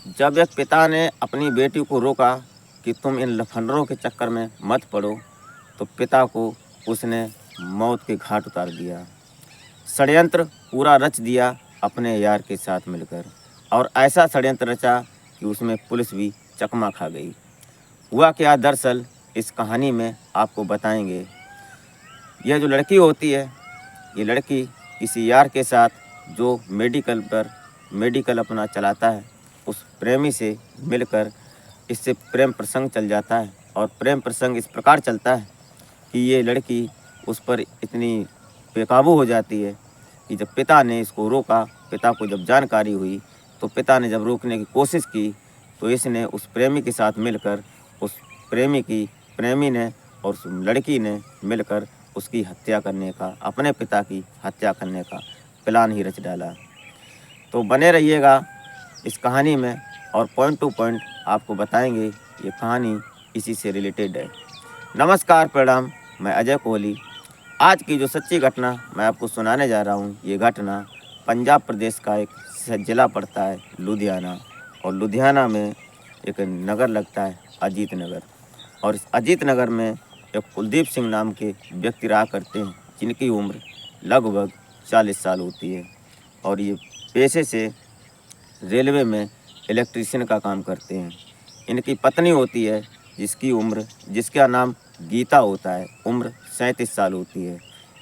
जब एक पिता ने अपनी बेटी को रोका कि तुम इन लफंडरों के चक्कर में मत पड़ो, तो पिता को उसने मौत के घाट उतार दिया। षड्यंत्र पूरा रच दिया अपने यार के साथ मिलकर, और ऐसा षड्यंत्र रचा कि उसमें पुलिस भी चकमा खा गई। हुआ क्या, दरअसल इस कहानी में आपको बताएंगे। यह जो लड़की होती है, ये लड़की किसी यार के साथ जो मेडिकल अपना चलाता है, उस प्रेमी से मिलकर इससे प्रेम प्रसंग चल जाता है। और प्रेम प्रसंग इस प्रकार चलता है कि ये लड़की उस पर इतनी बेकाबू हो जाती है कि जब पिता ने इसको रोका, पिता को जब जानकारी हुई, तो पिता ने जब रोकने की कोशिश की, तो इसने उस प्रेमी के साथ मिलकर उस प्रेमी ने और उस लड़की ने मिलकर उसकी हत्या करने का, अपने पिता की हत्या करने का प्लान ही रच डाला। तो बने रहिएगा इस कहानी में, और पॉइंट टू पॉइंट आपको बताएंगे। ये कहानी इसी से रिलेटेड है। नमस्कार, प्रणाम, मैं अजय कोहली। आज की जो सच्ची घटना मैं आपको सुनाने जा रहा हूँ, ये घटना पंजाब प्रदेश का एक ज़िला पड़ता है लुधियाना, और लुधियाना में एक नगर लगता है अजीत नगर। और इस अजीत नगर में एक कुलदीप सिंह नाम के व्यक्ति रहा करते हैं, जिनकी उम्र लगभग 40 साल होती है, और ये पेशे से रेलवे में इलेक्ट्रीशियन का काम करते हैं। इनकी पत्नी होती है जिसका नाम गीता होता है, उम्र 37 साल होती है।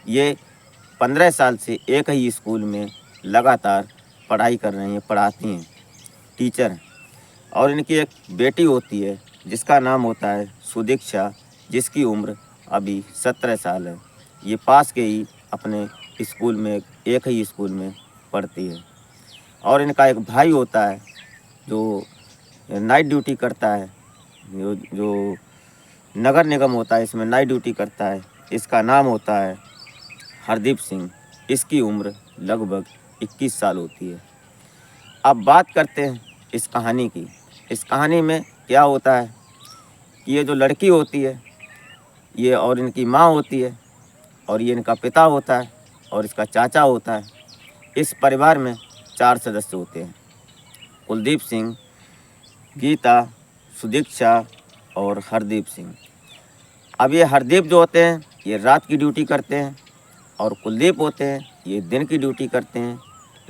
ये 15 साल से एक ही स्कूल में लगातार पढ़ाई कर रही हैं, पढ़ाती हैं, टीचर हैं। और इनकी एक बेटी होती है जिसका नाम होता है सुदीक्षा, जिसकी उम्र अभी 17 साल है। ये पास के ही अपने स्कूल में, एक ही स्कूल में पढ़ती है। और इनका एक भाई होता है जो नाइट ड्यूटी करता है, जो नगर निगम होता है इसमें नाइट ड्यूटी करता है। इसका नाम होता है हरदीप सिंह। इसकी उम्र लगभग 21 साल होती है। अब बात करते हैं इस कहानी की। इस कहानी में क्या होता है कि ये जो लड़की होती है, ये और इनकी माँ होती है, और ये इनका पिता होता है, और इसका चाचा होता है। इस परिवार में 4 सदस्य होते हैं, कुलदीप सिंह, गीता, सुदीक्षा और हरदीप सिंह। अब ये हरदीप जो होते हैं ये रात की ड्यूटी करते हैं, और कुलदीप होते हैं ये दिन की ड्यूटी करते हैं।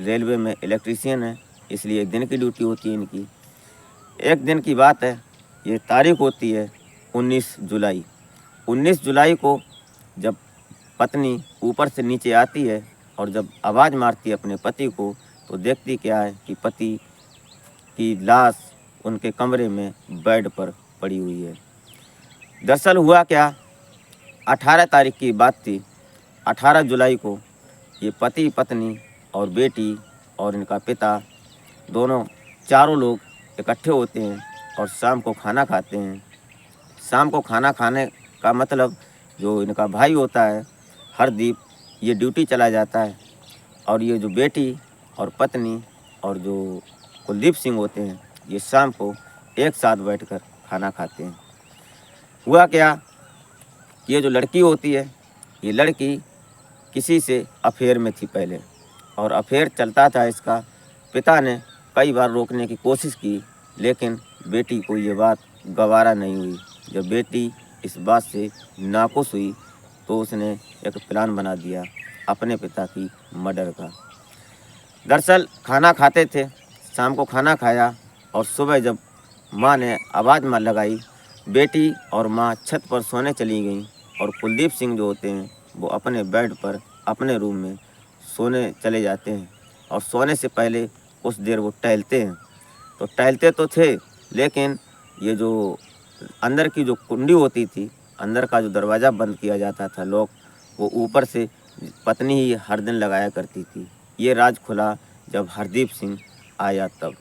रेलवे में इलेक्ट्रीशियन है, इसलिए दिन की ड्यूटी होती है इनकी। एक दिन की बात है, ये तारीख होती है 19 जुलाई। 19 जुलाई को जब पत्नी ऊपर से नीचे आती है और जब आवाज़ मारती है अपने पति को, तो देखती क्या है कि पति की लाश उनके कमरे में बेड पर पड़ी हुई है। दरअसल हुआ क्या, 18 तारीख की बात थी। 18 जुलाई को ये पति पत्नी और बेटी और इनका पिता, दोनों चारों लोग इकट्ठे होते हैं और शाम को खाना खाते हैं। शाम को खाना खाने का मतलब, जो इनका भाई होता है हरदीप, ये ड्यूटी चला जाता है, और ये जो बेटी और पत्नी और जो कुलदीप सिंह होते हैं, ये शाम को एक साथ बैठकर खाना खाते हैं। हुआ क्या, ये जो लड़की होती है, ये लड़की किसी से अफेयर में थी पहले, और अफेयर चलता था इसका। पिता ने कई बार रोकने की कोशिश की, लेकिन बेटी को ये बात गवारा नहीं हुई। जब बेटी इस बात से नाखुश हुई, तो उसने एक प्लान बना दिया अपने पिता की मर्डर का। दरअसल खाना खाते थे, शाम को खाना खाया, और सुबह जब माँ ने आवाज़ लगाई, बेटी और माँ छत पर सोने चली गईं, और कुलदीप सिंह जो होते हैं वो अपने बेड पर अपने रूम में सोने चले जाते हैं। और सोने से पहले कुछ देर वो टहलते हैं। तो टहलते तो थे, लेकिन ये जो अंदर की जो कुंडी होती थी, अंदर का जो दरवाज़ा बंद किया जाता था लॉक, वो ऊपर से पत्नी ही हर दिन लगाया करती थी। ये राज खुला जब हरदीप सिंह आया तब।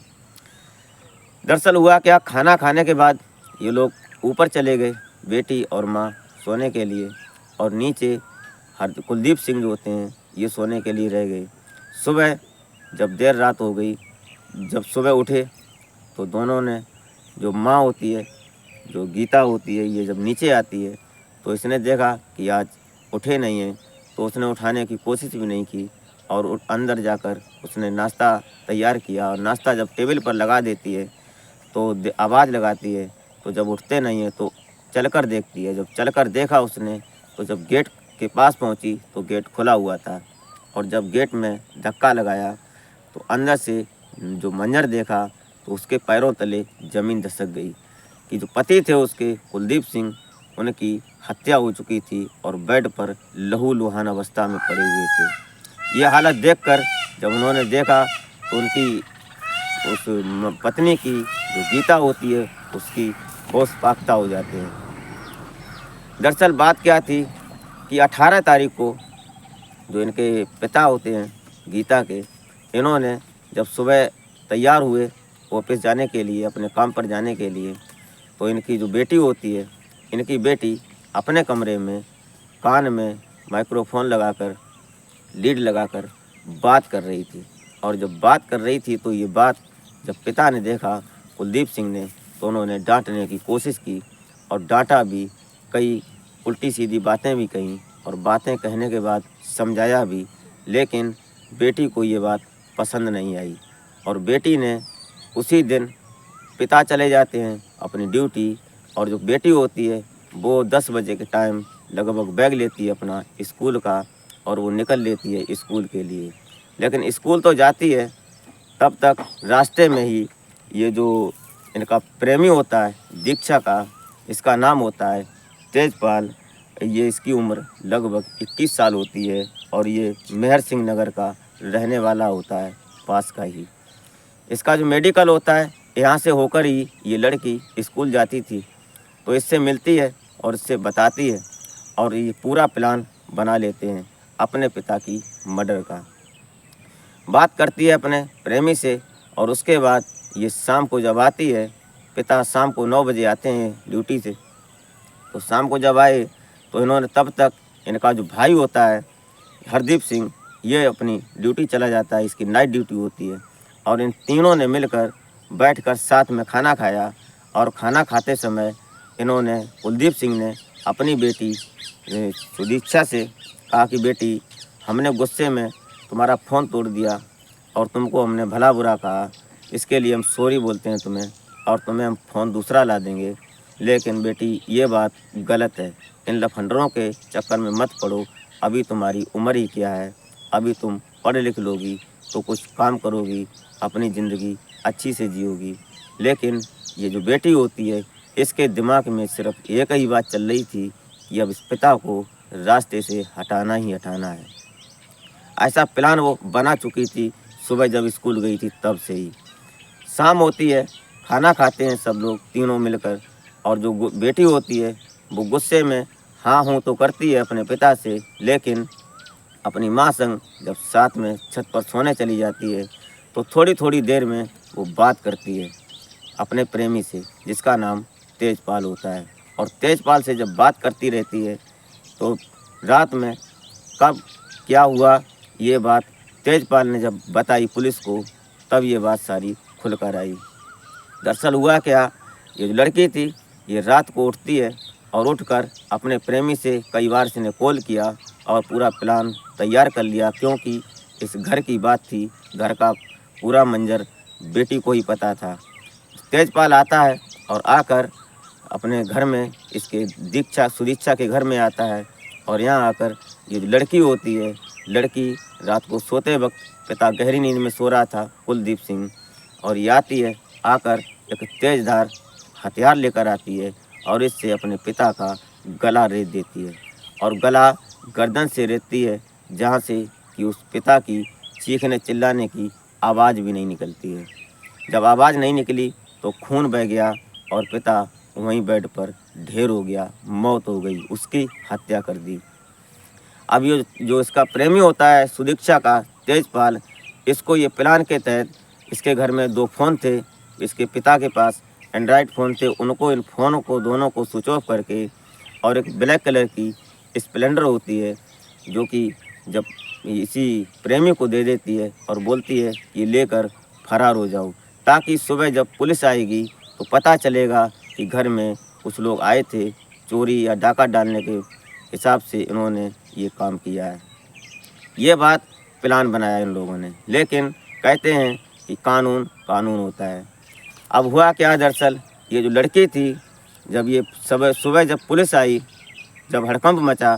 दरअसल हुआ क्या, खाना खाने के बाद ये लोग ऊपर चले गए, बेटी और माँ सोने के लिए, और नीचे कुलदीप सिंह जो होते हैं ये सोने के लिए रह गए। सुबह जब देर रात हो गई, जब सुबह उठे, तो दोनों ने, जो माँ होती है, जो गीता होती है, ये जब नीचे आती है, तो इसने देखा कि आज उठे नहीं हैं, तो उसने उठाने की कोशिश भी नहीं की, और अंदर जाकर उसने नाश्ता तैयार किया। और नाश्ता जब टेबल पर लगा देती है, तो आवाज़ लगाती है, तो जब उठते नहीं हैं तो चलकर देखती है। जब चलकर देखा उसने, तो जब गेट के पास पहुंची तो गेट खुला हुआ था, और जब गेट में धक्का लगाया तो अंदर से जो मंजर देखा तो उसके पैरों तले ज़मीन दिसक गई कि जो पति थे उसके कुलदीप सिंह, उनकी हत्या हो चुकी थी और बेड पर लहूलुहान अवस्था में पड़े हुए थे। ये हालत देखकर जब उन्होंने देखा तो उनकी उस पत्नी की जो गीता होती है उसकी होश फाख्ता हो जाते हैं। दरअसल बात क्या थी कि 18 तारीख को जो इनके पिता होते हैं गीता के, इन्होंने जब सुबह तैयार हुए ऑफिस जाने के लिए, अपने काम पर जाने के लिए, तो इनकी जो बेटी होती है, इनकी बेटी अपने कमरे में कान में माइक्रोफोन लगाकर, लीड लगाकर बात कर रही थी। और जब बात कर रही थी तो ये बात जब पिता ने देखा कुलदीप सिंह ने, तो उन्होंने डांटने की कोशिश की और डांटा भी, कई उल्टी सीधी बातें भी कहीं और बातें कहने के बाद समझाया भी, लेकिन बेटी को ये बात पसंद नहीं आई। और बेटी ने उसी दिन, पिता चले जाते हैं अपनी ड्यूटी, और जो बेटी होती है वो 10 बजे के टाइम लगभग बैग लेती है अपना स्कूल का, और वो निकल लेती है स्कूल के लिए। लेकिन स्कूल तो जाती है, तब तक रास्ते में ही ये जो इनका प्रेमी होता है दीक्षा का, इसका नाम होता है तेजपाल, ये इसकी उम्र लगभग 21 साल होती है और ये मेहर सिंह नगर का रहने वाला होता है, पास का ही। इसका जो मेडिकल होता है, यहाँ से होकर ही ये लड़की स्कूल जाती थी। तो इससे मिलती है और इससे बताती है, और ये पूरा प्लान बना लेते हैं अपने पिता की मर्डर का। बात करती है अपने प्रेमी से, और उसके बाद ये शाम को जब आती है, पिता शाम को 9 बजे आते हैं ड्यूटी से, तो शाम को जब आए तो इन्होंने, तब तक इनका जो भाई होता है हरदीप सिंह, ये अपनी ड्यूटी चला जाता है, इसकी नाइट ड्यूटी होती है, और इन तीनों ने मिलकर बैठकर साथ में खाना खाया। और खाना खाते समय इन्होंने, कुलदीप सिंह ने अपनी बेटी सुदीक्षा से कहा कि बेटी, हमने गुस्से में तुम्हारा फ़ोन तोड़ दिया और तुमको हमने भला बुरा कहा, इसके लिए हम सॉरी बोलते हैं तुम्हें, और तुम्हें हम फ़ोन दूसरा ला देंगे। लेकिन बेटी ये बात गलत है, इन लफंडरों के चक्कर में मत पड़ो, अभी तुम्हारी उम्र ही क्या है, अभी तुम पढ़ लिख लोगी तो कुछ काम करोगी, अपनी ज़िंदगी अच्छी से जियोगी। लेकिन ये जो बेटी होती है, इसके दिमाग में सिर्फ एक ही बात चल रही थी कि अब इस पिता को रास्ते से हटाना ही हटाना है। ऐसा प्लान वो बना चुकी थी सुबह जब स्कूल गई थी तब से ही। शाम होती है, खाना खाते हैं सब लोग तीनों मिलकर, और जो बेटी होती है वो गुस्से में हाँ हूँ तो करती है अपने पिता से, लेकिन अपनी माँ संग जब साथ में छत पर सोने चली जाती है तो थोड़ी थोड़ी देर में वो बात करती है अपने प्रेमी से, जिसका नाम तेजपाल होता है। और तेजपाल से जब बात करती रहती है तो रात में कब क्या हुआ, ये बात तेजपाल ने जब बताई पुलिस को, तब ये बात सारी खुलकर आई। दरअसल हुआ क्या, ये जो लड़की थी ये रात को उठती है और उठकर अपने प्रेमी से कई बार इसने कॉल किया और पूरा प्लान तैयार कर लिया, क्योंकि इस घर की बात थी, घर का पूरा मंजर बेटी को ही पता था। तेजपाल आता है और आकर अपने घर में, इसके सुदीक्षा के घर में आता है, और यहाँ आकर ये जो लड़की होती है, लड़की रात को सोते वक्त, पिता गहरी नींद में सो रहा था कुलदीप सिंह, और ये आती है, आकर एक तेजधार हथियार लेकर आती है और इससे अपने पिता का गला रेत देती है, और गला गर्दन से रेतती है, जहाँ से कि उस पिता की चीखने चिल्लाने की आवाज़ भी नहीं निकलती है। जब आवाज़ नहीं निकली तो खून बह गया और पिता वहीं बेड पर ढेर हो गया, मौत हो गई, उसकी हत्या कर दी। अब ये जो इसका प्रेमी होता है सुदीक्षा का, तेजपाल, इसको ये प्लान के तहत, इसके घर में 2 फ़ोन थे, इसके पिता के पास एंड्रॉयड फ़ोन थे, उनको, इन फ़ोनों को दोनों को स्विच ऑफ करके, और एक ब्लैक कलर की स्प्लेंडर होती है जो कि जब इसी प्रेमी को दे देती है और बोलती है कि लेकर फरार हो जाओ, ताकि सुबह जब पुलिस आएगी तो पता चलेगा कि घर में कुछ लोग आए थे, चोरी या डाका डालने के हिसाब से इन्होंने ये काम किया है। ये बात प्लान बनाया इन लोगों ने, लेकिन कहते हैं कि कानून कानून होता है। अब हुआ क्या, दरअसल ये जो लड़की थी, जब ये सुबह जब पुलिस आई, जब हड़कंप मचा,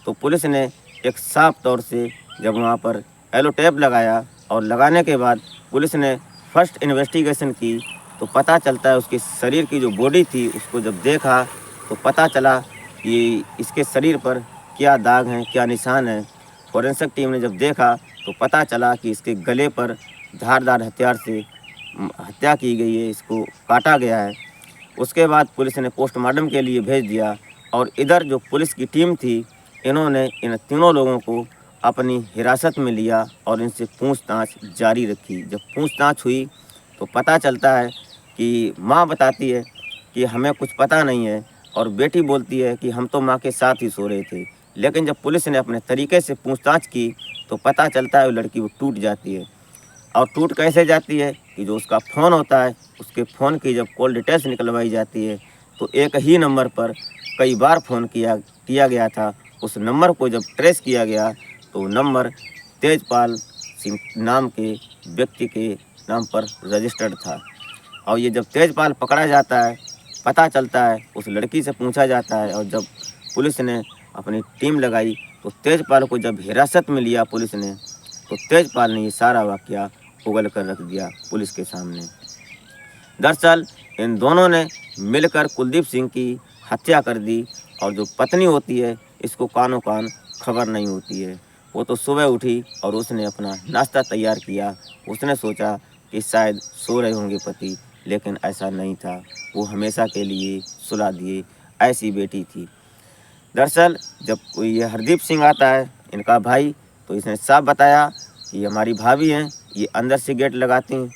तो पुलिस ने एक साफ तौर से जब वहाँ पर एलो टेप लगाया और लगाने के बाद पुलिस ने फर्स्ट इन्वेस्टिगेशन की, तो पता चलता है उसके शरीर की जो बॉडी थी उसको जब देखा तो पता चला कि इसके शरीर पर क्या दाग हैं, क्या निशान हैं। फॉरेंसिक टीम ने जब देखा तो पता चला कि इसके गले पर धारदार हथियार से हत्या की गई है, इसको काटा गया है। उसके बाद पुलिस ने पोस्टमार्टम के लिए भेज दिया और इधर जो पुलिस की टीम थी, इन्होंने इन तीनों लोगों को अपनी हिरासत में लिया और इनसे पूछताछ जारी रखी। जब पूछताछ हुई तो पता चलता है कि माँ बताती है कि हमें कुछ पता नहीं है और बेटी बोलती है कि हम तो माँ के साथ ही सो रहे थे। लेकिन जब पुलिस ने अपने तरीके से पूछताछ की तो पता चलता है वो लड़की वो टूट जाती है। और टूट कैसे जाती है कि जो उसका फ़ोन होता है, उसके फ़ोन की जब कॉल डिटेल्स निकलवाई जाती है तो एक ही नंबर पर कई बार फ़ोन किया गया था। उस नंबर को जब ट्रेस किया गया तो नंबर तेजपाल सिंह नाम के व्यक्ति के नाम पर रजिस्टर्ड था। और ये जब तेजपाल पकड़ा जाता है, पता चलता है, उस लड़की से पूछा जाता है और जब पुलिस ने अपनी टीम लगाई तो तेजपाल को जब हिरासत में लिया पुलिस ने, तो तेजपाल ने ये सारा वाक़या उगल कर रख दिया पुलिस के सामने। दरअसल इन दोनों ने मिलकर कुलदीप सिंह की हत्या कर दी और जो पत्नी होती है इसको कानो कान खबर नहीं होती है। वो तो सुबह उठी और उसने अपना नाश्ता तैयार किया। उसने सोचा कि शायद सो रहे होंगे पति, लेकिन ऐसा नहीं था। वो हमेशा के लिए सुला दिए, ऐसी बेटी थी। दरअसल जब कोई ये हरदीप सिंह आता है, इनका भाई, तो इसने साफ बताया कि हमारी भाभी हैं, ये अंदर से गेट लगाती हैं,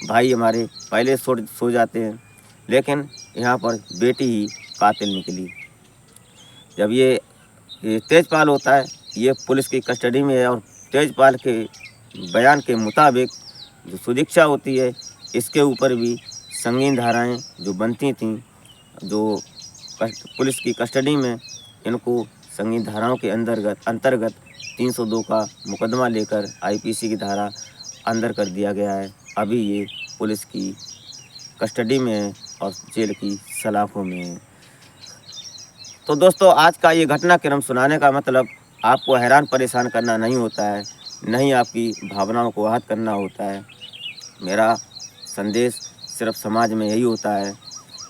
भाई हमारे पहले सो जाते हैं, लेकिन यहाँ पर बेटी ही कातिल निकली। जब ये तेजपाल होता है, ये पुलिस की कस्टडी में है और तेजपाल के बयान के मुताबिक जो सुदीक्षा होती है, इसके ऊपर भी संगीन धाराएं जो बनती थीं, जो पुलिस की कस्टडी में, इनको संगीन धाराओं के अंतर्गत 302 का मुकदमा लेकर आईपीसी की धारा अंदर कर दिया गया है। अभी ये पुलिस की कस्टडी में है और जेल की सलाखों में है। तो दोस्तों, आज का ये घटनाक्रम सुनाने का मतलब आपको हैरान परेशान करना नहीं होता है, नहीं आपकी भावनाओं को आहत करना होता है। मेरा संदेश सिर्फ समाज में यही होता है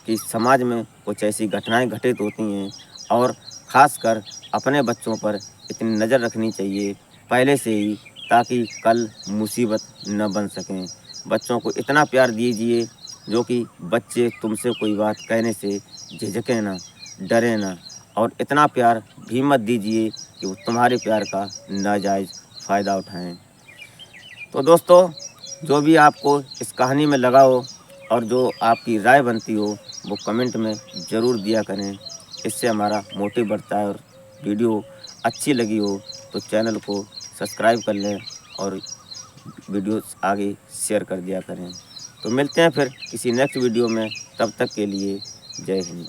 कि समाज में कुछ ऐसी घटनाएं घटित होती हैं और ख़ासकर अपने बच्चों पर इतनी नज़र रखनी चाहिए पहले से ही, ताकि कल मुसीबत न बन सकें। बच्चों को इतना प्यार दीजिए जो कि बच्चे तुमसे कोई बात कहने से झिझकें ना, डरें ना, और इतना प्यार भी मत दीजिए कि वो तुम्हारे प्यार का नाजायज़ फ़ायदा उठाएं। तो दोस्तों, जो भी आपको इस कहानी में लगा हो और जो आपकी राय बनती हो वो कमेंट में ज़रूर दिया करें। इससे हमारा मोटिव बढ़ता है। और वीडियो अच्छी लगी हो तो चैनल को सब्सक्राइब कर लें और वीडियो आगे शेयर कर दिया करें। तो मिलते हैं फिर किसी नेक्स्ट वीडियो में, तब तक के लिए जय हिंद।